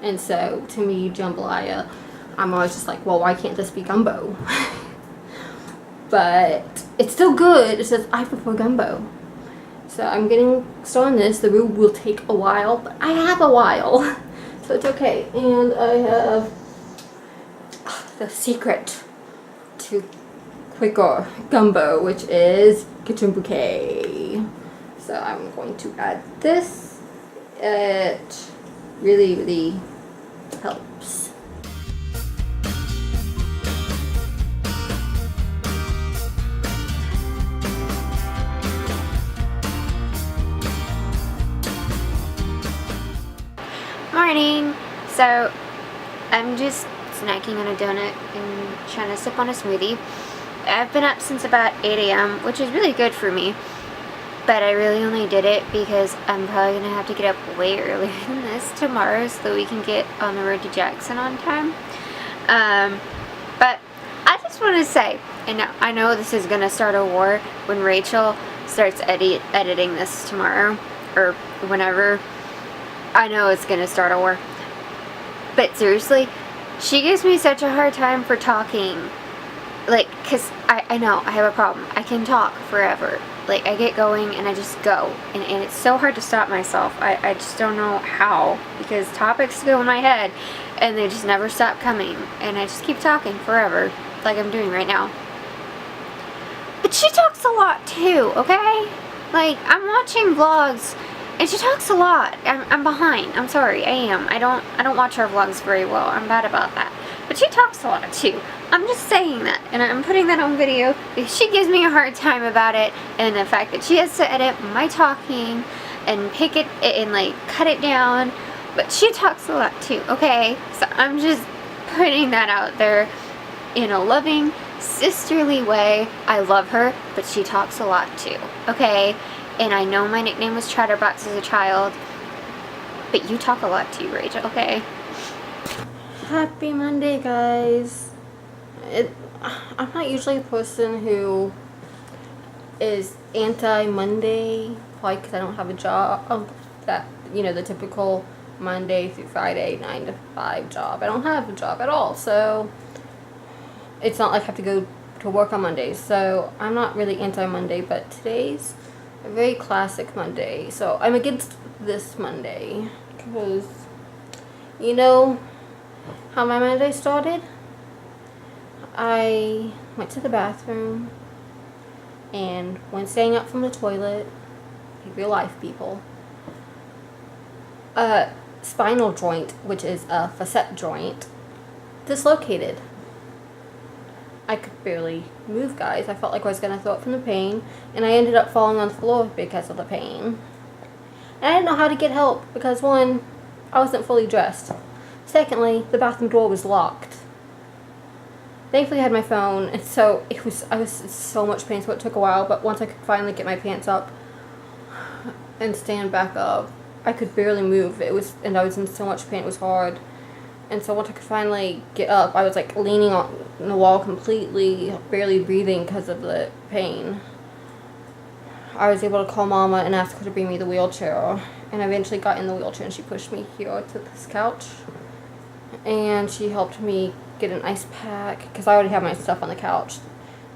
And so to me, jambalaya, I'm always just like, well, why can't this be gumbo? But it's still good. It says I prefer gumbo. So I'm getting started on this. The roux will take a while, but I have a while. So it's okay. And I have the secret to quicker gumbo, which is kitchen bouquet. So I'm going to add this. It really, really helps. Morning! So, I'm just snacking on a donut and trying to sip on a smoothie. I've been up since about 8 a.m., which is really good for me. But I really only did it because I'm probably going to have to get up way earlier than this tomorrow so that we can get on the road to Jackson on time. But I just want to say, and I know this is going to start a war when Rachel starts editing this tomorrow, or whenever. I know it's going to start a war. But seriously, she gives me such a hard time for talking. Like, because I know, I have a problem. I can talk forever. Like, I get going and I just go. And it's so hard to stop myself. I just don't know how. Because topics go in my head and they just never stop coming. And I just keep talking forever. Like I'm doing right now. But she talks a lot too, okay? Like, I'm watching vlogs and she talks a lot. I'm behind. I'm sorry. I am. I don't watch her vlogs very well. I'm bad about that. But she talks a lot too. I'm just saying that, and I'm putting that on video because she gives me a hard time about it, and the fact that she has to edit my talking and pick it and like cut it down. But she talks a lot too, okay? So I'm just putting that out there in a loving, sisterly way. I love her, but she talks a lot too, okay? And I know my nickname was Chatterbox as a child, but you talk a lot too, Rachel, okay? Happy Monday, guys. I'm not usually a person who is anti-Monday, probably because I don't have a job, that, you know, the typical Monday through Friday 9 to 5 job. I don't have a job at all, so it's not like I have to go to work on Mondays. So I'm not really anti-Monday, but today's a very classic Monday. So I'm against this Monday because, you know how my Monday started? I went to the bathroom and when standing up from the toilet, real life people, spinal joint, which is a facet joint, dislocated. I could barely move, guys. I felt like I was going to throw up from the pain, and I ended up falling on the floor because of the pain. And I didn't know how to get help because, one, I wasn't fully dressed. Secondly, the bathroom door was locked. Thankfully, I had my phone, and so I was in so much pain, so it took a while, but once I could finally get my pants up and stand back up, I could barely move. And I was in so much pain, it was hard. And so once I could finally get up, I was like leaning on the wall completely, barely breathing because of the pain. I was able to call Mama and ask her to bring me the wheelchair. And I eventually got in the wheelchair and she pushed me here to this couch. And she helped me get an ice pack because I already have my stuff on the couch.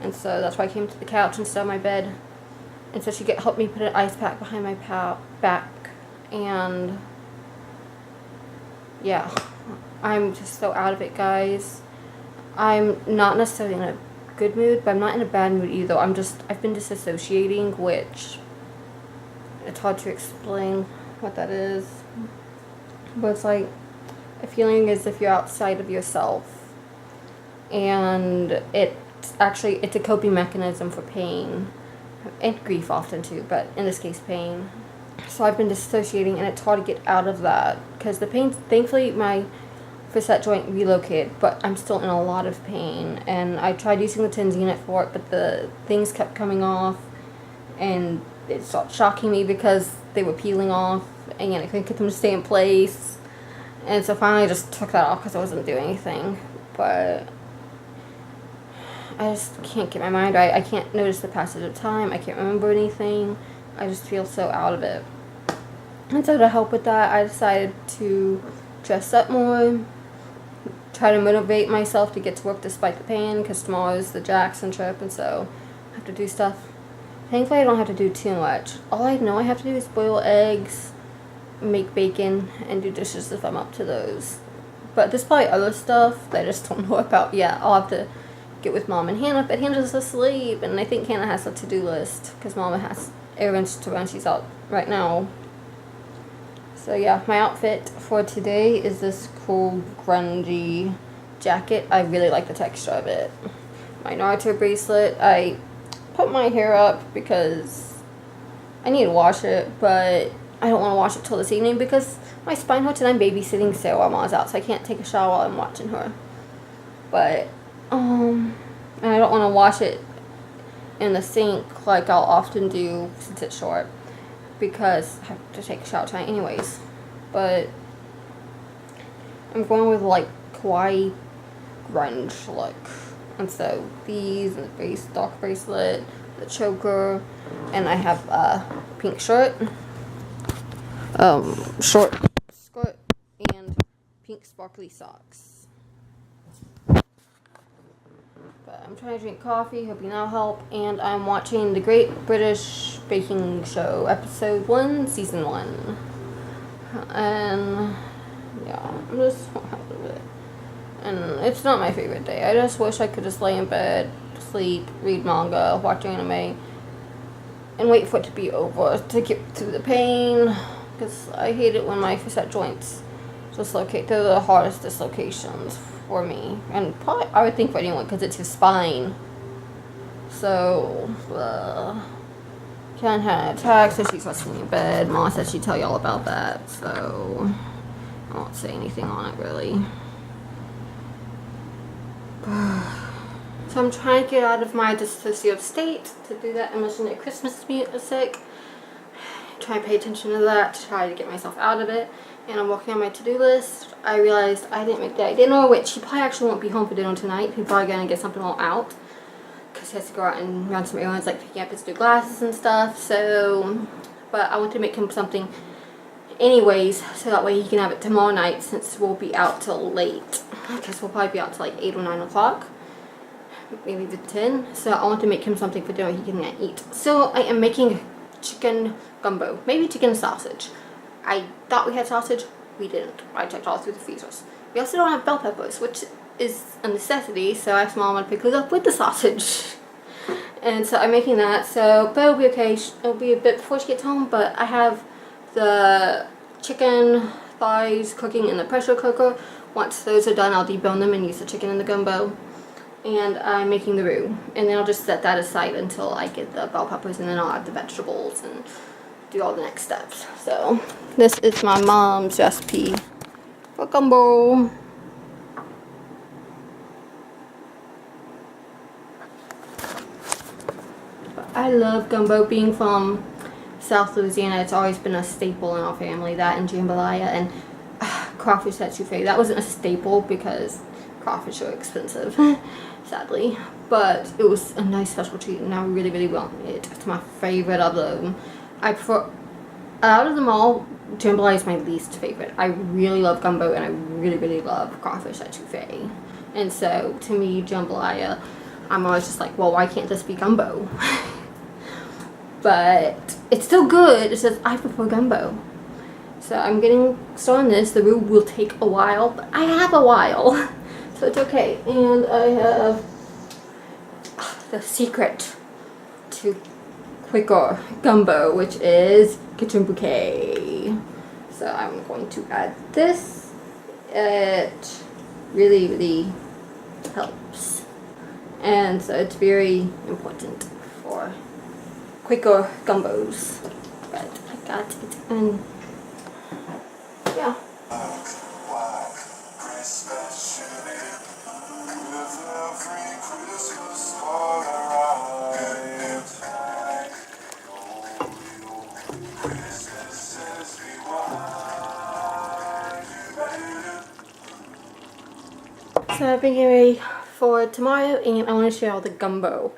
And so that's why I came to the couch instead of my bed. And so she helped me put an ice pack behind my back. And yeah. I'm just so out of it, guys. I'm not necessarily in a good mood, but I'm not in a bad mood either. I've been disassociating, which it's hard to explain what that is. But it's like a feeling as if you're outside of yourself. And it's a coping mechanism for pain. And grief often too, but in this case pain. So I've been disassociating, and it's hard to get out of that. Because the pain, thankfully my facet joint relocated, but I'm still in a lot of pain, and I tried using the TENS unit for it, but the things kept coming off, and it started shocking me because they were peeling off, and I couldn't get them to stay in place, and so finally I just took that off because I wasn't doing anything, but I just can't get my mind right. I can't notice the passage of time. I can't remember anything. I just feel so out of it. And so to help with that, I decided to dress up more, try to motivate myself to get to work despite the pain, because tomorrow is the Jackson trip, and so I have to do stuff. Thankfully, I don't have to do too much. All I know I have to do is boil eggs, make bacon, and do dishes if I'm up to those. But there's probably other stuff that I just don't know about yet. I'll have to get with Mom and Hannah, but Hannah's asleep, and I think Hannah has a to-do list, because Mama has errands to run. She's out right now. So yeah, my outfit for today is this cool grungy jacket. I really like the texture of it. My Naruto bracelet. I put my hair up because I need to wash it, but I don't want to wash it till this evening because my spine hurts and I'm babysitting Sarah while Mom's out, so I can't take a shower while I'm watching her. But and I don't want to wash it in the sink like I'll often do since it's short, because I have to take a shower tonight anyways. But I'm going with like kawaii grunge look. And so these, and the stock bracelet, the choker, and I have a pink shirt, short skirt, and pink sparkly socks. But I'm trying to drink coffee, hoping that'll help, and I'm watching The Great British Baking Show, episode 1, season 1. And yeah, I'm just so happy with it. And it's not my favorite day. I just wish I could just lay in bed, sleep, read manga, watch anime, and wait for it to be over to get through the pain. Because I hate it when my facet joints dislocate. They're the hardest dislocations for me. And probably, I would think for anyone, because it's your spine. So, Ken had an attack, so she's resting in bed. Mom said she'd tell you all about that, so I won't say anything on it, really. So I'm trying to get out of my dissociative state. To do that, I'm listening to Christmas music. Try to pay attention to that, to try to get myself out of it. And I'm working on my to-do list. I realized I didn't make Daddy dinner, which he probably actually won't be home for dinner tonight. He's probably going to get something all out, because he has to go out and run some errands, like picking up his new glasses and stuff. So, but I want to make him something anyways, so that way he can have it tomorrow night, since we'll be out till late. Because we'll probably be out till like 8 or 9 o'clock. Maybe even 10. So I want to make him something for dinner he can eat. So I am making chicken gumbo. Maybe chicken sausage. I thought we had sausage. We didn't. I checked all through the freezers. We also don't have bell peppers, which is a necessity. So I asked Mom to pick those up with the sausage. And so I'm making that. So, but it'll be okay. It'll be a bit before she gets home. But I have the chicken thighs cooking in the pressure cooker. Once those are done, I'll debone them and use the chicken in the gumbo. And I'm making the roux, and then I'll just set that aside until I get the bell peppers, and then I'll add the vegetables and do all the next steps. So this is my mom's recipe for gumbo. I love gumbo. Being from South Louisiana, it's always been a staple in our family. That and jambalaya and crawfish etouffee. That wasn't a staple because crawfish are expensive, sadly, but it was a nice special treat, and I really, really want it. It's my favorite of them. I prefer, out of them all, jambalaya is my least favorite. I really love gumbo, and I really, really love crawfish etouffee. And so, to me, jambalaya, I'm always just like, well, why can't this be gumbo? But it's still good. It's just I prefer gumbo. So I'm getting started on this. The roux will take a while, but I have a while. So it's okay. And I have the secret to quicker gumbo, which is kitchen bouquet. So I'm going to add this. It really, really helps. And so it's very important for quicker gumbos. But I got it. And yeah. So I've been getting ready for tomorrow, and I want to share all the gumbo.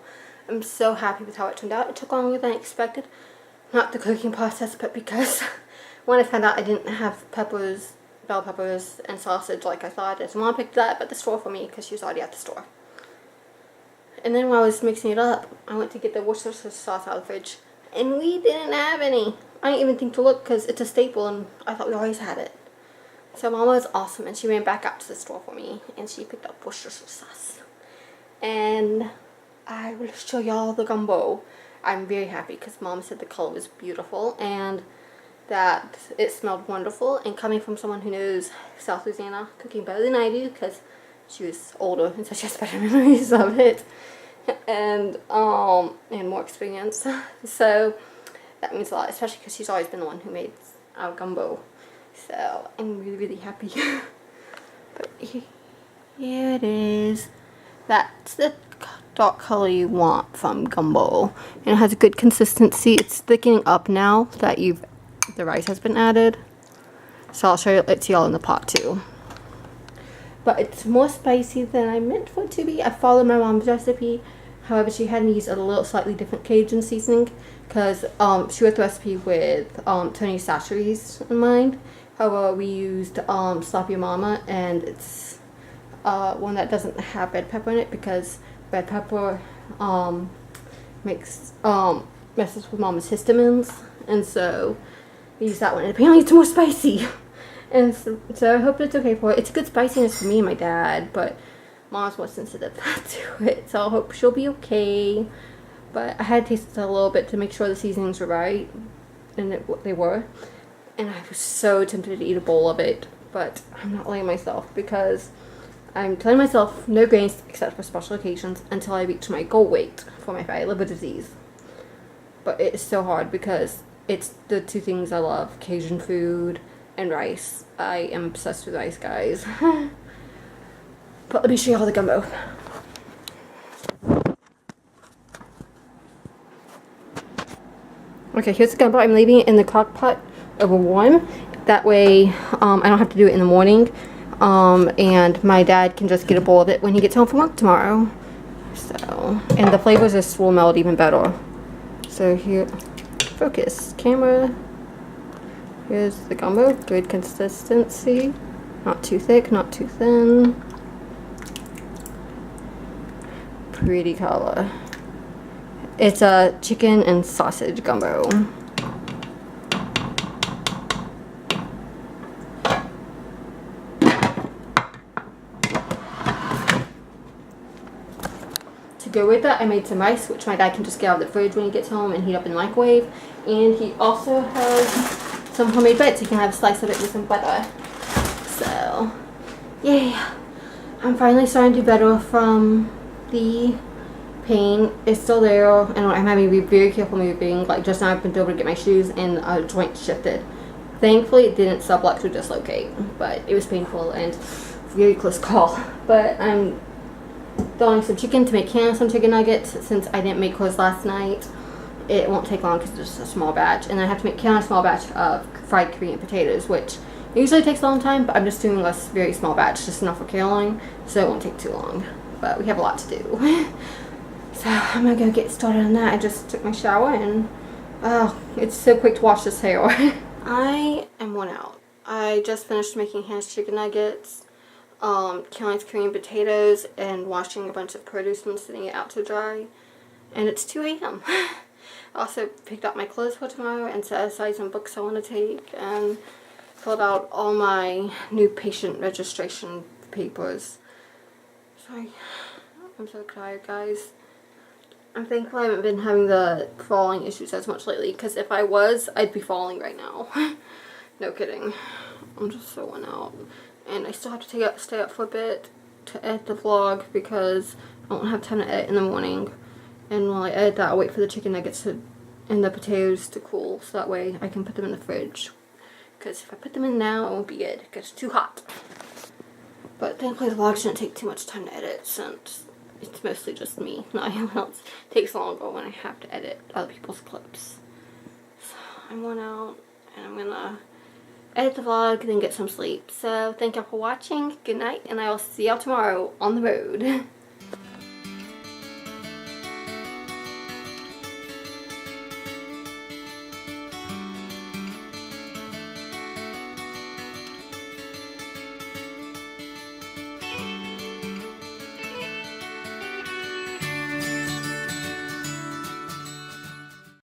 I'm so happy with how it turned out. It took longer than I expected. Not the cooking process, but because when I found out I didn't have peppers bell peppers and sausage like I thought. And Mom picked that up at the store for me because she was already at the store. And then while I was mixing it up, I went to get the Worcestershire sauce out of the fridge. And we didn't have any. I didn't even think to look because it's a staple and I thought we always had it. So Mama was awesome and she ran back out to the store for me and she picked up Worcestershire sauce. And I will show y'all the gumbo. I'm very happy because Mom said the color was beautiful and that it smelled wonderful. And coming from someone who knows South Louisiana cooking better than I do because she was older and so she has better memories of it and more experience. So that means a lot, especially because she's always been the one who made our gumbo. So I'm really, really happy. But here it is. That's the dark color you want from gumbo. And it has a good consistency. It's thickening up now that the rice has been added. So I'll show you it to y'all in the pot too. But it's more spicy than I meant for it to be. I followed my mom's recipe. However, she had me use a little slightly different Cajun seasoning because she wrote the recipe with Tony Chachere's in mind. However, we used Sloppy Mama, and it's one that doesn't have red pepper in it because red pepper messes with Mama's histamines, and so we use that one. And apparently, it's more spicy. And so I hope it's okay for it. It's a good spiciness for me and my dad, but Mom's more sensitive to it, so I hope she'll be okay. But I had to taste it a little bit to make sure the seasonings were right, and they were. And I was so tempted to eat a bowl of it, but I'm not letting myself because I'm telling myself no grains except for special occasions until I reach my goal weight for my fatty liver disease. But it's so hard because it's the two things I love, Cajun food and rice. I am obsessed with rice, guys. But let me show you all the gumbo. Okay, here's the gumbo. I'm leaving it in the crock pot over warm. That way I don't have to do it in the morning. And my dad can just get a bowl of it when he gets home from work tomorrow. So, and the flavors just will melt even better. So here, focus, camera. Here's the gumbo, good consistency. Not too thick, not too thin. Pretty color. It's a chicken and sausage gumbo. To go with that, I made some rice, which my dad can just get out of the fridge when he gets home and heat up in the microwave. And he also has some homemade bread, so you can have a slice of it with some butter. So, yay! I'm finally starting to do better from the pain. It's still there, and I'm having to be very careful moving. Like just now, I've been able to get my shoes, and a joint shifted. Thankfully, it didn't sublux or dislocate, but it was painful and very close call. But I'm throwing some chicken to make some chicken nuggets since I didn't make hers last night. It won't take long because it's just a small batch, and I have to make a small batch of fried Korean potatoes, which usually takes a long time, but I'm just doing a very small batch, just enough for Caroline, so it won't take too long. But we have a lot to do. So I'm gonna go get started on that. I just took my shower and it's so quick to wash this hair. I am worn out. I just finished making Hannah's chicken nuggets, Caroline's Korean potatoes, and washing a bunch of produce and sitting it out to dry. And it's 2 a.m. I also picked up my clothes for tomorrow and set aside some books I want to take and filled out all my new patient registration papers. Sorry, I'm so tired, guys. I'm thankful I haven't been having the falling issues as much lately, because if I was, I'd be falling right now. No kidding. I'm just so worn out. And I still have to stay up for a bit to edit the vlog because I won't have time to edit in the morning. And while I edit that, I'll wait for the chicken nuggets and the potatoes to cool, so that way I can put them in the fridge. Because if I put them in now, it won't be good because it's too hot. But thankfully the vlog shouldn't take too much time to edit since it's mostly just me. Not anyone else. It takes longer when I have to edit other people's clips. So I'm worn out and I'm gonna edit the vlog and then get some sleep. So thank y'all for watching. Good night, and I will see y'all tomorrow on the road.